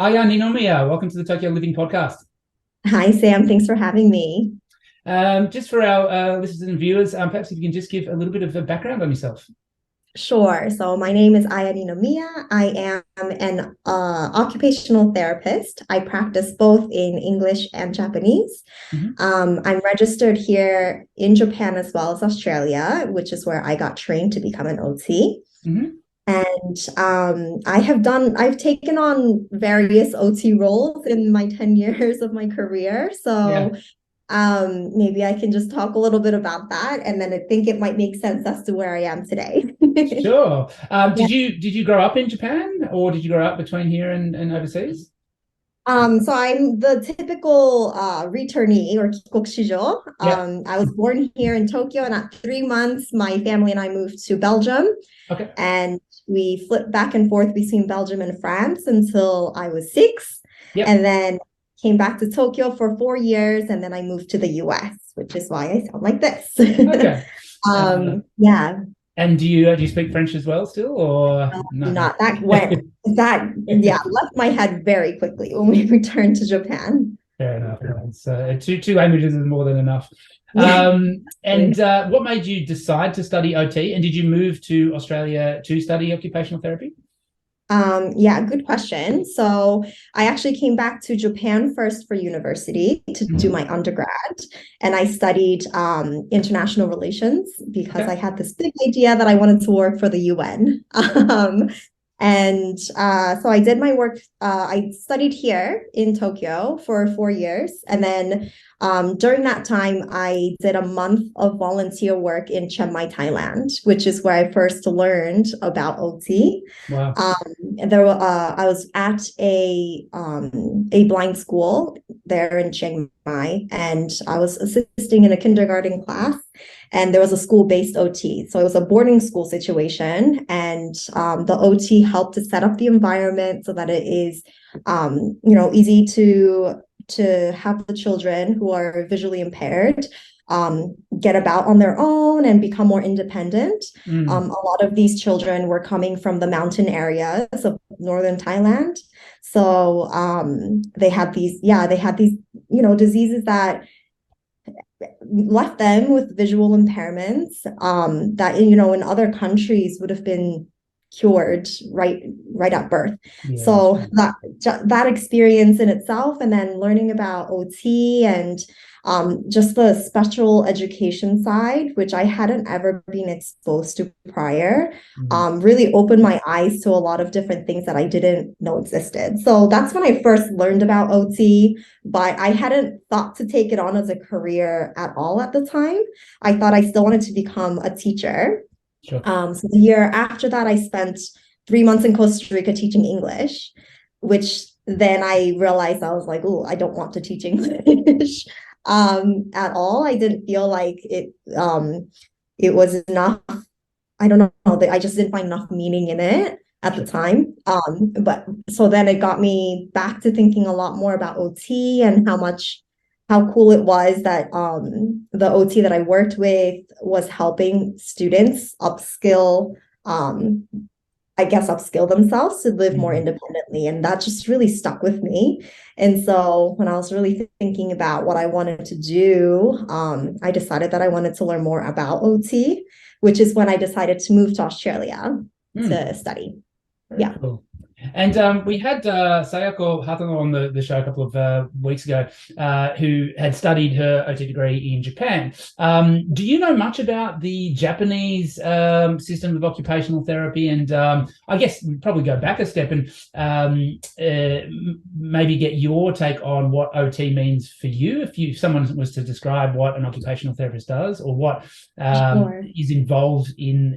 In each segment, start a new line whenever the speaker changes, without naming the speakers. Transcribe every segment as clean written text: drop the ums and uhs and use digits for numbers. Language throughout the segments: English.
Hi, Ninomiya. Welcome to the Tokyo Living Podcast.
Hi, Sam. Thanks for having me.
Just for our listeners and viewers, perhaps if you can just give a little bit of a background on yourself.
Sure. So my name is Ninomiya. I am an occupational therapist. I practice both in English and Japanese.
Hmm.
I'm registered here in Japan as well as Australia, which is where I got trained to become an OT.
Hmm.
And I've taken on various OT roles in my 10 years of my career.
Yeah,
So maybe I can just talk a little bit about that, and then I think it might make sense as to where I am today.
sure.
Yeah.
Did you grow up in Japan, or did you grow up between here and overseas?
So I'm the typical returnee or kikokushijo.
Yeah.
I was born here in Tokyo, and at 3 months, my family and I moved to Belgium,
Okay.
and we flipped back and forth between Belgium and France until I was six,
Yep.
and then came back to Tokyo for 4 years, and then I moved to the US, which is why I sound like this.
Okay. Uh,
Yeah,
and do you speak French as well still, or no?
not that went that yeah left my head very quickly when we returned to Japan.
Fair enough. It's, two languages is more than enough.
Yeah.
And what made you decide to study OT? And did you move to Australia to study occupational therapy?
Yeah, good question. So I actually came back to Japan first for university to do
Hmm.
my undergrad, and I studied international relations because
Okay.
I had this big idea that I wanted to work for the UN. So I did my work. I studied here in Tokyo for 4 years. And then during that time, I did a month of volunteer work in Chiang Mai, Thailand, which is where I first learned about OT.
Wow.
Um, I was at a blind school there in Chiang Mai, and I was assisting in a kindergarten class, and there was a school-based OT. So it was a boarding school situation, and the OT helped to set up the environment so that it is, easy to have the children who are visually impaired get about on their own and become more independent.
Mm.
A lot of these children were coming from the mountain areas of northern Thailand. So they had these, diseases that left them with visual impairments that, in other countries would have been cured right at birth.
Yeah, that's
So
true.
that experience in itself, and then learning about OT and just the special education side, which I hadn't ever been exposed to prior,
Mm.
really opened my eyes to a lot of different things that I didn't know existed. So that's when I first learned about OT, but I hadn't thought to take it on as a career at all at the time. I thought I still wanted to become a teacher.
Sure.
So the year after that, I spent 3 months in Costa Rica teaching English, which then I realized I was like, oh, I don't want to teach English at all. I didn't feel like it was enough. I don't know. I just didn't find enough meaning in it at the
Sure.
time. But so then it got me back to thinking a lot more about OT and how cool it was that the OT that I worked with was helping students um, upskill themselves to live more
Mm.
independently. And that just really stuck with me. And so when I was really thinking about what I wanted to do, I decided that I wanted to learn more about OT, which is when I decided to move to Australia
Mm.
to study.
Very
Yeah.
cool. And we had Sayako Hatano on the show a couple of weeks ago, who had studied her OT degree in Japan. Do you know much about the Japanese system of occupational therapy? And I guess we'd probably go back a step and maybe get your take on what OT means for you. If someone was to describe what an occupational therapist does, or what
Sure.
is involved in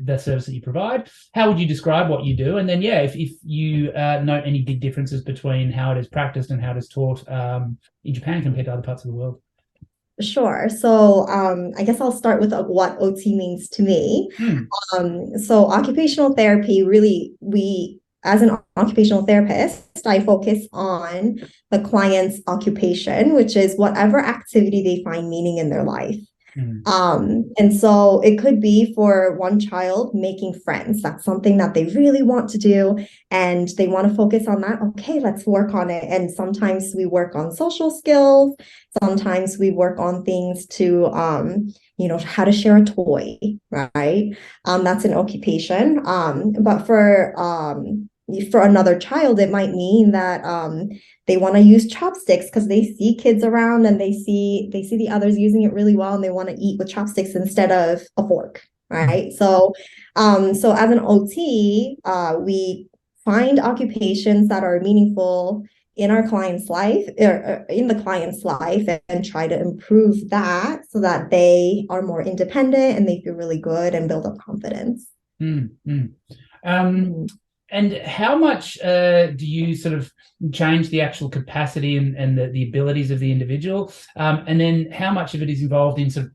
the service that you provide, how would you describe what you do? And then, yeah, if you note any big differences between how it is practiced and how it is taught in Japan compared to other parts of the world.
Sure. So I guess I'll start with what OT means to me.
Hmm.
So occupational therapy, really, as an occupational therapist, I focus on the client's occupation, which is whatever activity they find meaning in their life.
Mm.
And so it could be for one child making friends. That's something that they really want to do, and they want to focus on that. Okay, let's work on it. And sometimes we work on social skills. Sometimes we work on things to, how to share a toy, right? That's an occupation. But for another child, it might mean that they want to use chopsticks because they see kids around and they see the others using it really well, and they want to eat with chopsticks instead of a fork, right? So as an OT, we find occupations that are meaningful in our client's life, or in the client's life, and try to improve that so that they are more independent and they feel really good and build up confidence.
Mm, mm. And how much do you sort of change the actual capacity and the abilities of the individual? And then how much of it is involved in sort of,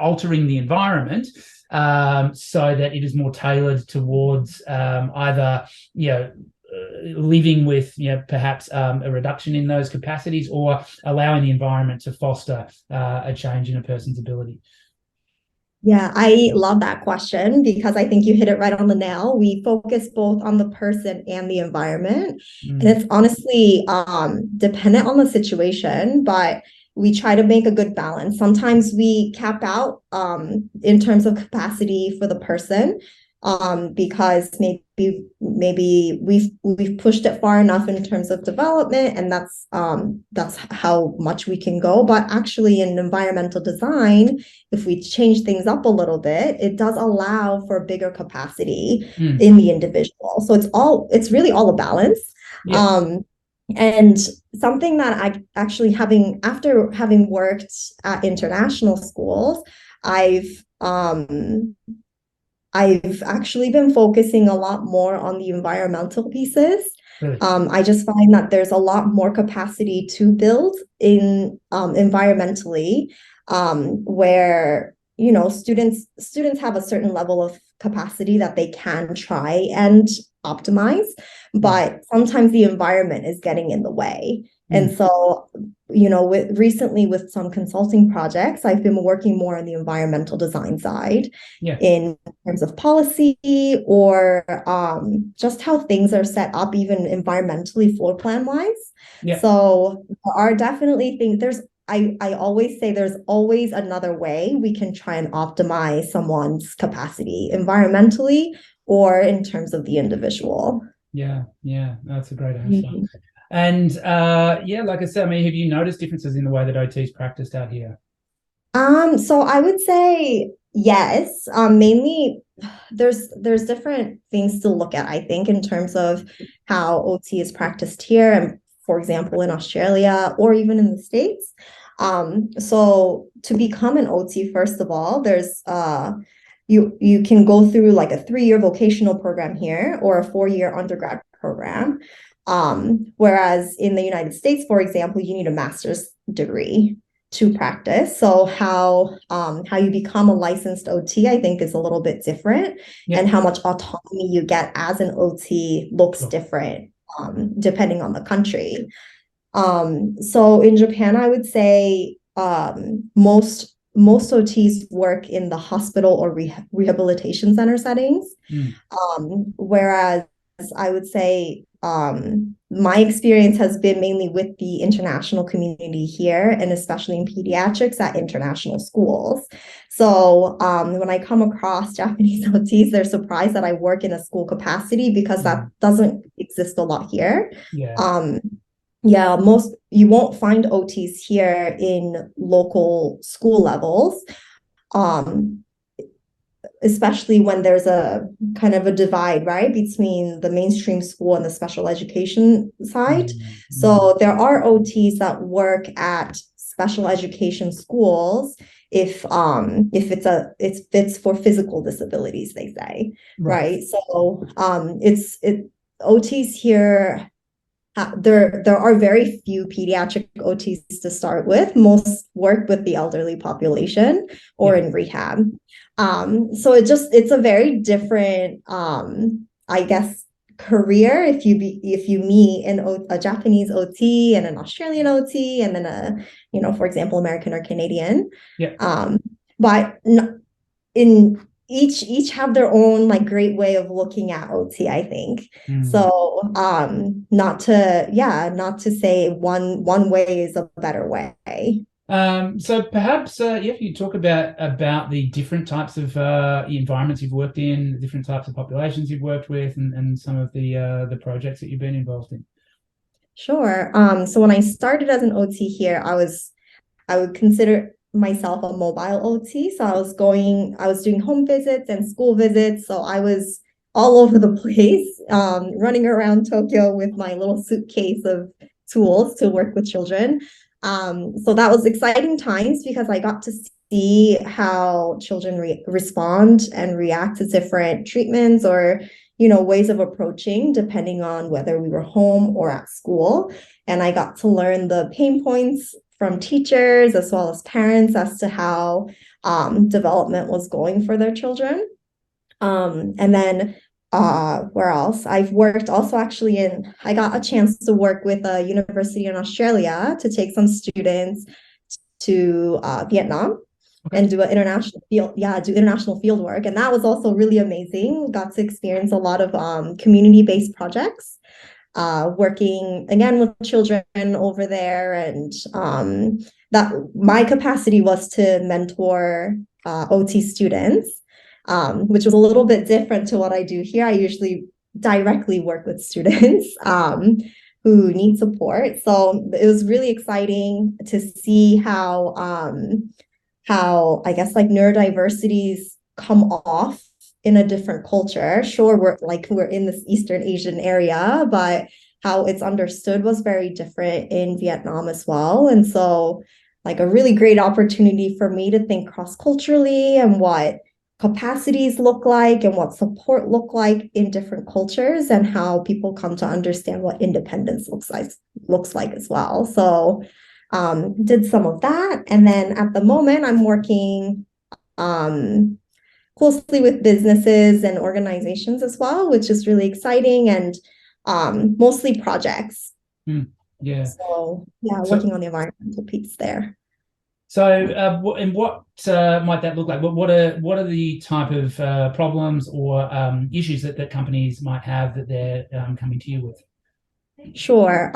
altering the environment so that it is more tailored towards either, living with, perhaps a reduction in those capacities, or allowing the environment to foster a change in a person's ability?
Yeah, I love that question because I think you hit it right on the nail. We focus both on the person and the environment. And
Mm.
it's honestly dependent on the situation, but we try to make a good balance. Sometimes we cap out in terms of capacity for the person, because maybe we've pushed it far enough in terms of development, and that's how much we can go. But actually in environmental design, if we change things up a little bit, it does allow for bigger capacity in the individual. So it's really all a balance.
Yeah.
And something that I actually, after having worked at international schools, I've I've actually been focusing a lot more on the environmental pieces.
Really.
I just find that there's a lot more capacity to build in environmentally, where students have a certain level of capacity that they can try and optimize, but sometimes the environment is getting in the way. And so, recently with some consulting projects, I've been working more on the environmental design side, in terms of policy, or just how things are set up, even environmentally, floor plan wise. So there are definitely things. I always say there's always another way we can try and optimize someone's capacity environmentally or in terms of the individual.
Yeah, that's a great answer. And like I said, I mean, have you noticed differences in the way that OT is practiced out here?
So I would say yes. Mainly there's different things to look at, I think, in terms of how OT is practiced here, and for example, in Australia or even in the States. So to become an OT, first of all, there's you can go through like a 3-year vocational program here or a 4-year undergrad program. Whereas in the United States, for example, you need a master's degree to practice. So how you become a licensed OT, I think, is a little bit different, and how much autonomy you get as an OT looks different depending on the country. So in Japan, I would say most OTs work in the hospital or rehabilitation center settings, whereas I would say my experience has been mainly with the international community here, and especially in pediatrics at international schools. So when I come across Japanese OTs, they're surprised that I work in a school capacity because that doesn't exist a lot here. You won't find OTs here in local school levels, especially when there's a kind of a divide, right, between the mainstream school and the special education side. So there are OTs that work at special education schools if it's for physical disabilities, they say, right? So OTs here. There are very few pediatric OTs to start with. Most work with the elderly population or in rehab. So it's a very different, I guess, career if you meet a Japanese OT and an Australian OT, and then for example, American or Canadian. but in each have their own like great way of looking at OT, I think.
Mm.
So not to say one way is a better way.
So perhaps if you talk about the different types of environments you've worked in, the different types of populations you've worked with, and some of the projects that you've been involved in.
Sure. So when I started as an OT here, I would consider myself a mobile OT. So I was doing home visits and school visits. So I was all over the place, running around Tokyo with my little suitcase of tools to work with children. So that was exciting times because I got to see how children respond and react to different treatments or, ways of approaching depending on whether we were home or at school. And I got to learn the pain points from teachers as well as parents as to how development was going for their children. And then where else? I've worked also I got a chance to work with a university in Australia to take some students to Vietnam. Okay. And do international field work. And that was also really amazing. Got to experience a lot of community-based projects, working again with children over there. And that my capacity was to mentor OT students, which was a little bit different to what I do here. I usually directly work with students who need support. So it was really exciting to see how I guess like neurodiversities come off in a different culture. Sure, we're in this Eastern Asian area, but how it's understood was very different in Vietnam as well. And so like a really great opportunity for me to think cross-culturally and what capacities look like and what support look like in different cultures and how people come to understand what independence looks like as well. So did some of that. And then at the moment, I'm working closely with businesses and organizations as well, which is really exciting, and mostly projects.
Yeah.
So working on the environmental piece there.
So, and what might that look like? What are the type of problems or issues that companies might have that they're coming to you with?
Sure.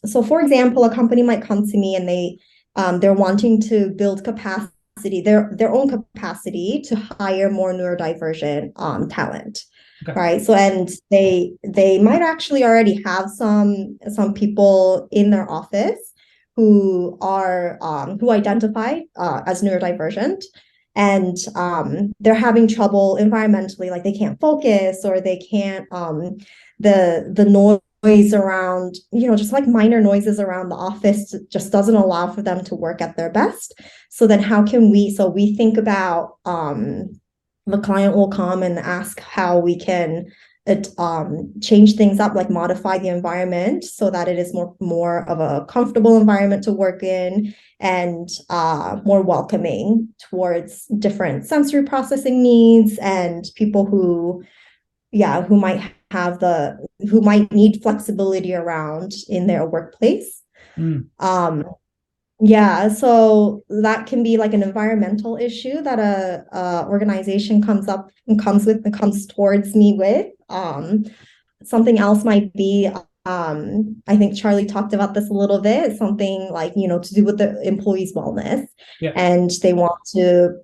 So for example, a company might come to me and they're wanting to build capacity, their own capacity to hire more neurodivergent talent. Okay. Right. So and they might actually already have some people in their office who identify as neurodivergent. And they're having trouble environmentally, like they can't focus or they can't the noise around, just like minor noises around the office just doesn't allow for them to work at their best. So then so we think about the client will come and ask how we can change things up, like modify the environment so that it is more of a comfortable environment to work in and more welcoming towards different sensory processing needs and people who might need flexibility around in their workplace. So that can be like an environmental issue that a organization comes towards me with. Something else might be, I think Charlie talked about this a little bit, something like, to do with the employees' wellness. Yeah. And they want to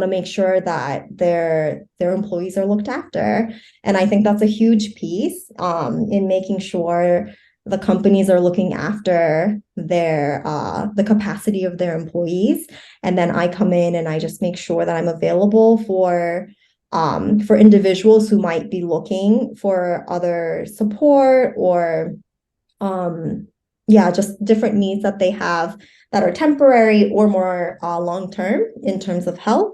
make sure that their employees are looked after. And I think that's a huge piece in making sure the companies are looking after the capacity of their employees. And then I come in and I just make sure that I'm available for individuals who might be looking for other support or just different needs that they have that are temporary or more long-term in terms of health.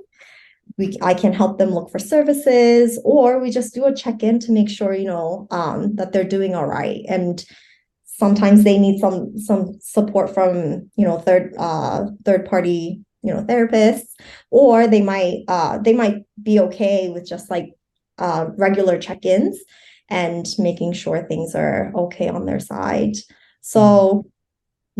I can help them look for services, or we just do a check-in to make sure, that they're doing all right. And sometimes they need some support from, third party, therapists, or they might be okay with just like regular check-ins and making sure things are okay on their side. So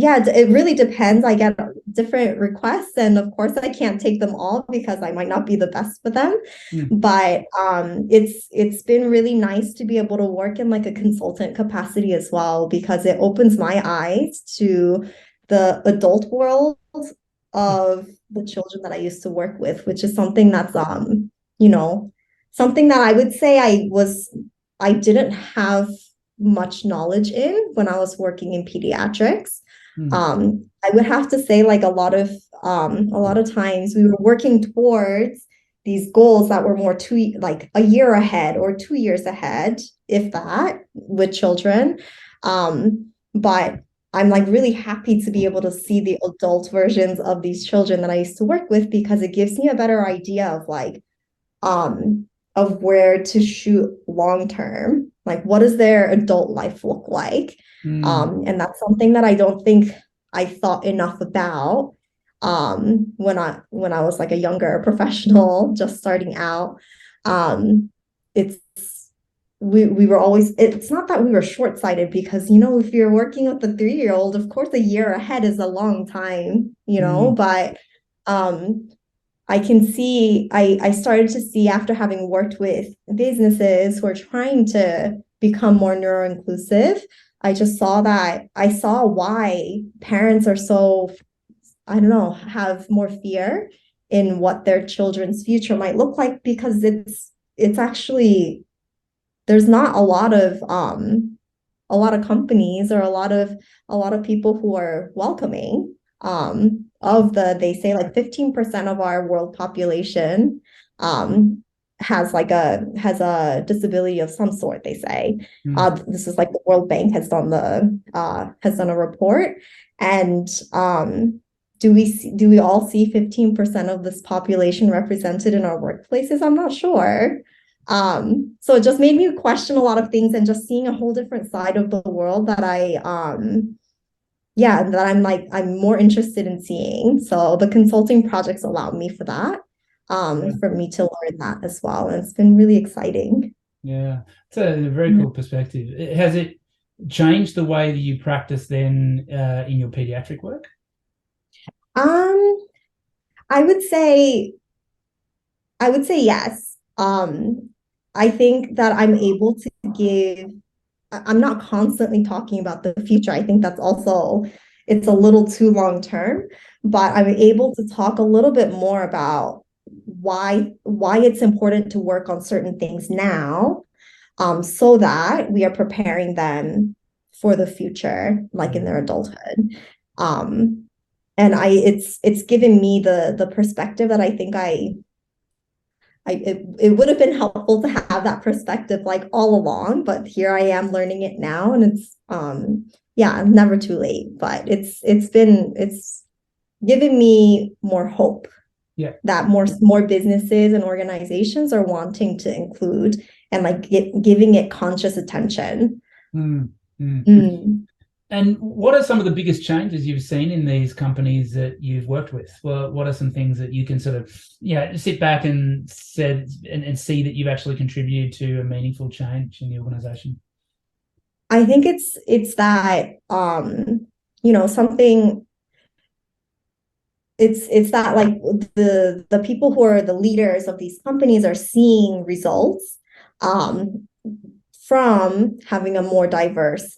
Yeah, it really depends. I get different requests, and of course, I can't take them all because I might not be the best for them.
Mm,
But it's been really nice to be able to work in like a consultant capacity as well, because it opens my eyes to the adult world
yeah.
of the children that I used to work with, which is something that's you know, something that I would say I didn't have much knowledge in when I was working in pediatrics.
Mm,
I would have to say like a lot of times we were working towards these goals that were more like a year ahead or 2 years ahead, if that, with children. But I'm like really happy to be able to see the adult versions of these children that I used to work with, because it gives me a better idea of where to shoot long term. Like, what does their adult life look like?
mm,
And that's something that I don't think I thought enough about when I was like a younger professional just starting out. It's we were always, it's not that we were short-sighted, because if you're working with a 3-year-old, of course a year ahead is a long time,
mm,
but um I started to see, after having worked with businesses who are trying to become more neuro-inclusive, I saw why parents are so, I don't know, have more fear in what their children's future might look like, because it's actually, there's not a lot of companies, or a lot of people who are welcoming of they say like 15% of our world population has a disability of some sort, they say.
mm,
This is like the World Bank has done a report. And do we all see 15% of this population represented in our workplaces? I'm not sure. So it just made me question a lot of things, and just seeing a whole different side of the world that I'm more interested in seeing. So the consulting projects allowed me for that,
yeah.
for me to learn that as well. And it's been really exciting.
Yeah. It's a very cool perspective. Has it changed the way that you practice then in your pediatric work?
Um, I would say I would say yes. I think that I'm able to give, I'm not constantly talking about the future. I think that's also, it's a little too long term, but I'm able to talk a little bit more about why it's important to work on certain things now, so that we are preparing them for the future, like in
Mm,
their adulthood. Um, and it's given me the perspective that I think it would have been helpful to have that perspective like all along, but here I am learning it now, and it's yeah, never too late. But it's given me more hope
yeah.
that more businesses and organizations are wanting to include, and like giving it conscious attention.
Mm, mm.
Mm.
And what are some of the biggest changes you've seen in these companies that you've worked with? Well, what are some things that you can sort of, sit back and and see that you've actually contributed to a meaningful change in the organization?
I think it's that something, it's that like the people who are the leaders of these companies are seeing results um, from having a more diverse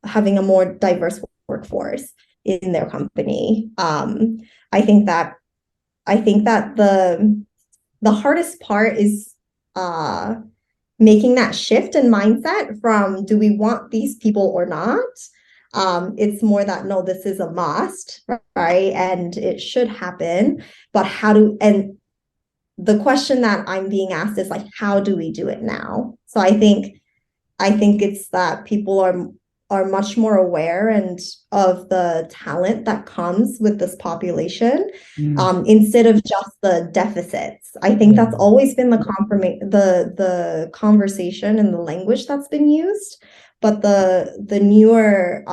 having a more diverse workforce in their company. I think that I think that the hardest part is uh, making that shift in mindset from, do we want these people or not? It's more that, no, this is a must, right? And it should happen. But and the question that I'm being asked is like, how do we do it now? So I think it's that people are much more aware and of the talent that comes with this population,
Mm,
instead of just the deficits. I think
yeah.
that's always been the conversation and the language that's been used, but the newer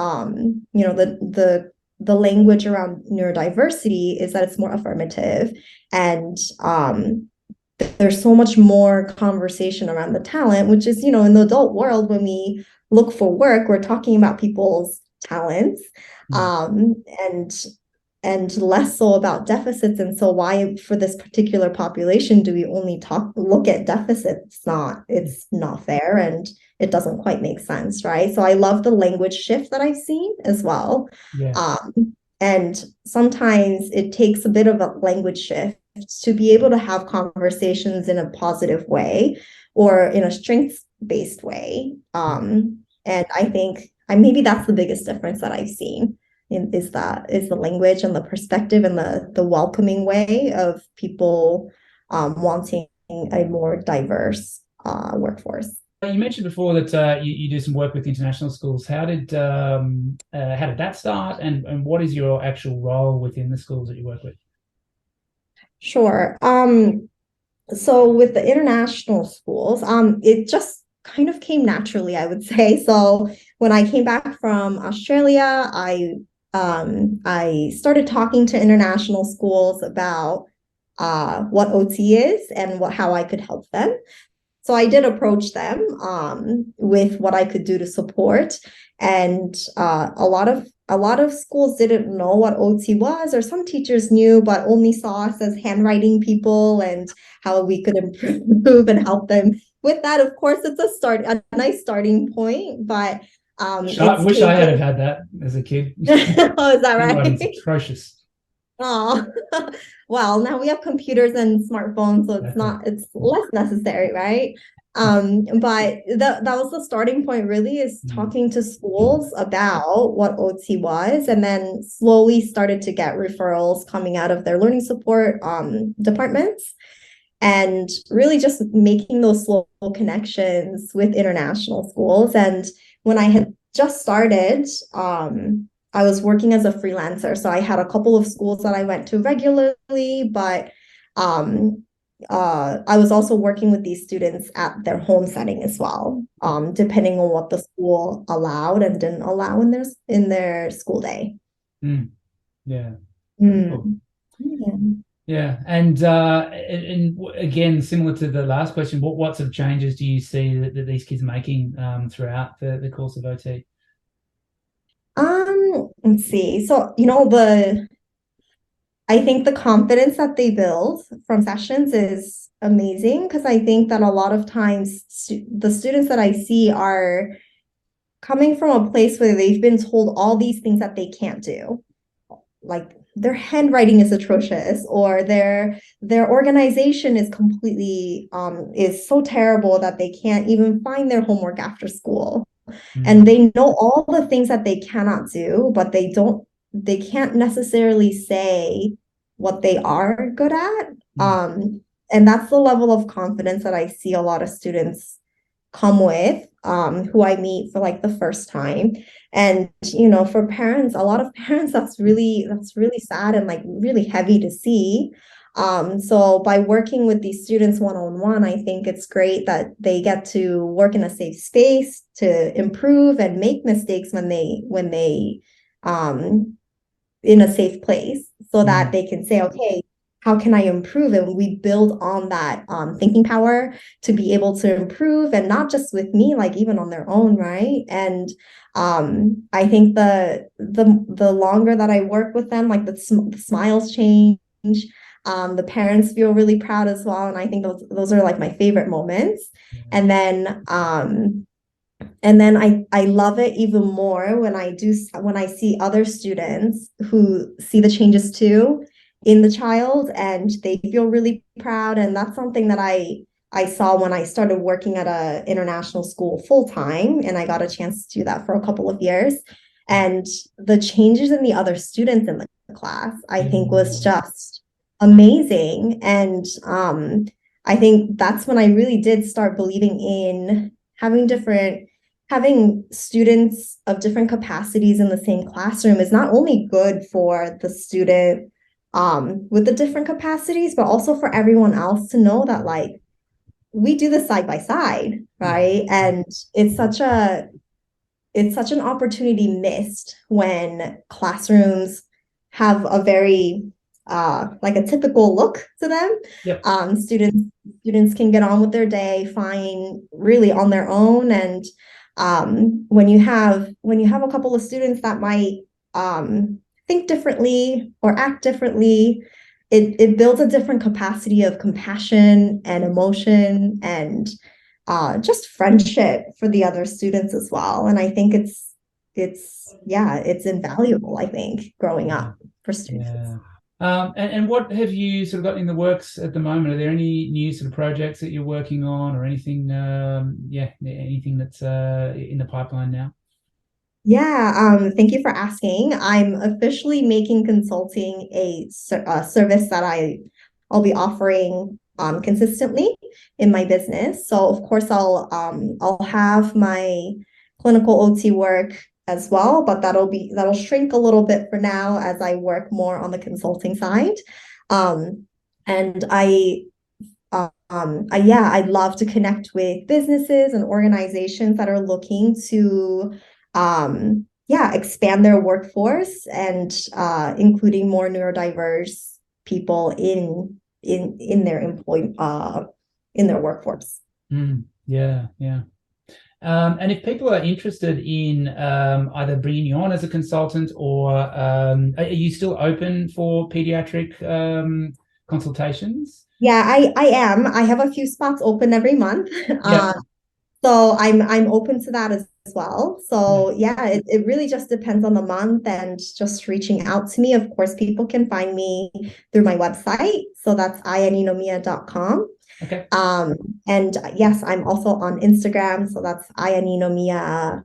the language around neurodiversity is that it's more affirmative, and there's so much more conversation around the talent, which is, in the adult world, when we look for work, we're talking about people's talents,
Mm.
and less so about deficits. And so why for this particular population do we only look at deficits? It's not fair, and it doesn't quite make sense, right? So I love the language shift that I've seen as well.
Yeah.
And sometimes it takes a bit of a language shift to be able to have conversations in a positive way or in a strengths-based way. And I think maybe that's the biggest difference that I've seen is the language and the perspective and the welcoming way of people wanting a more diverse workforce.
You mentioned before that you do some work with international schools. How did that start, and what is your actual role within the schools that you work with?
Sure. So with the international schools, it just kind of came naturally, I would say. So when I came back from Australia, I started talking to international schools about what OT is and how I could help them. So I did approach them with what I could do to support, and a lot of schools didn't know what OT was, or some teachers knew but only saw us as handwriting people and how we could improve and help them with that. Of course, it's a nice starting point, but
I wish I had had that as a kid.
Oh, is that right?
It's atrocious.
Oh, well, now we have computers and smartphones, so it's less necessary, right? But that was the starting point, really, is talking to schools about what OT was, and then slowly started to get referrals coming out of their learning support departments, and really just making those slow connections with international schools. And when I had just started, I was working as a freelancer. So I had a couple of schools that I went to regularly, but I was also working with these students at their home setting as well, depending on what the school allowed and didn't allow in their school day.
Yeah.
Mm.
Cool. Yeah. And again, similar to the last question, what sort of changes do you see that these kids are making throughout the course of OT?
Let's see. So, I think the confidence that they build from sessions is amazing, because I think that a lot of times the students that I see are coming from a place where they've been told all these things that they can't do. Like their handwriting is atrocious, or their organization is completely is so terrible that they can't even find their homework after school. And they know all the things that they cannot do, but they can't necessarily say what they are good at. And that's the level of confidence that I see a lot of students come with, who I meet for like the first time. And for parents, a lot of parents, that's really sad and like really heavy to see. So by working with these students one-on-one, I think it's great that they get to work in a safe space to improve and make mistakes when they in a safe place, so that they can say, okay, how can I improve? And we build on that thinking power to be able to improve, and not just with me, like even on their own, right? And I think the longer that I work with them, like the smiles change. The parents feel really proud as well, and I think those are like my favorite moments. And then I love it even more when I see other students who see the changes too in the child, and they feel really proud. And that's something that I saw when I started working at an international school full time, and I got a chance to do that for a couple of years. And the changes in the other students in the class, I think, was just amazing. And I think that's when I really did start believing in having students of different capacities in the same classroom is not only good for the student with the different capacities, but also for everyone else to know that like we do this side by side, right? And it's such an opportunity missed when classrooms have a very like a typical look to them.
Yep.
Students can get on with their day fine, really on their own, and When you have a couple of students that might think differently or act differently, it builds a different capacity of compassion and emotion and just friendship for the other students as well. And I think it's invaluable, I think, growing
Yeah.
up for students.
Yeah. And what have you sort of got in the works at the moment? Are there any new sort of projects that you're working on, or anything? Anything that's in the pipeline now?
Yeah, thank you for asking. I'm officially making consulting a service that I'll be offering consistently in my business. So of course I'll have my clinical OT work as well, but that'll shrink a little bit for now as I work more on the consulting side. And yeah, I'd love to connect with businesses and organizations that are looking to, expand their workforce and including more neurodiverse people in their in their workforce.
Yeah, yeah. And if people are interested in either bringing you on as a consultant, or are you still open for pediatric consultations?
Yeah, I am. I have a few spots open every month.
Yeah.
So I'm open to that as well.
Yeah.
So yeah, it really just depends on the month and just reaching out to me. Of course, people can find me through my website. So that's ianinomiya.com.
Okay.
Um, and yes, I'm also on Instagram. So that's ianinomiya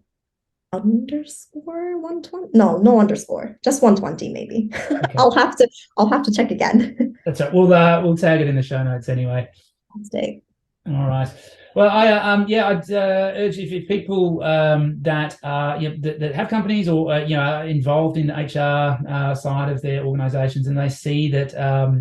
underscore 120. No, no underscore, just 120 maybe.
Okay.
I'll have to check again.
That's right. We'll tag it in the show notes anyway.
Fantastic.
All right. Well, I'd urge, if people that that have companies, or are involved in the HR side of their organisations, and they see that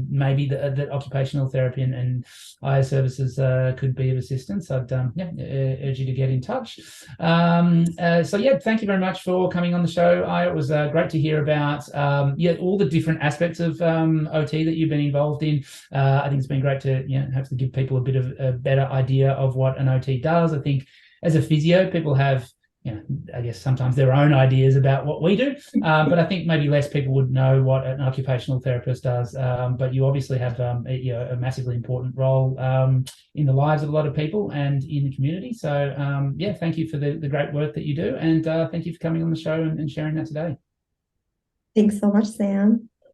maybe that occupational therapy and IA services could be of assistance, I'd urge you to get in touch. Thank you very much for coming on the show. It was great to hear about all the different aspects of OT that you've been involved in. I think it's been great to have to give people a bit of a better idea of what an OT does. I think as a physio, people have, I guess sometimes their own ideas about what we do, but I think maybe less people would know what an occupational therapist does. But you obviously have a massively important role in the lives of a lot of people and in the community. So thank you for the great work that you do, and thank you for coming on the show and sharing that today.
Thanks so much, Sam.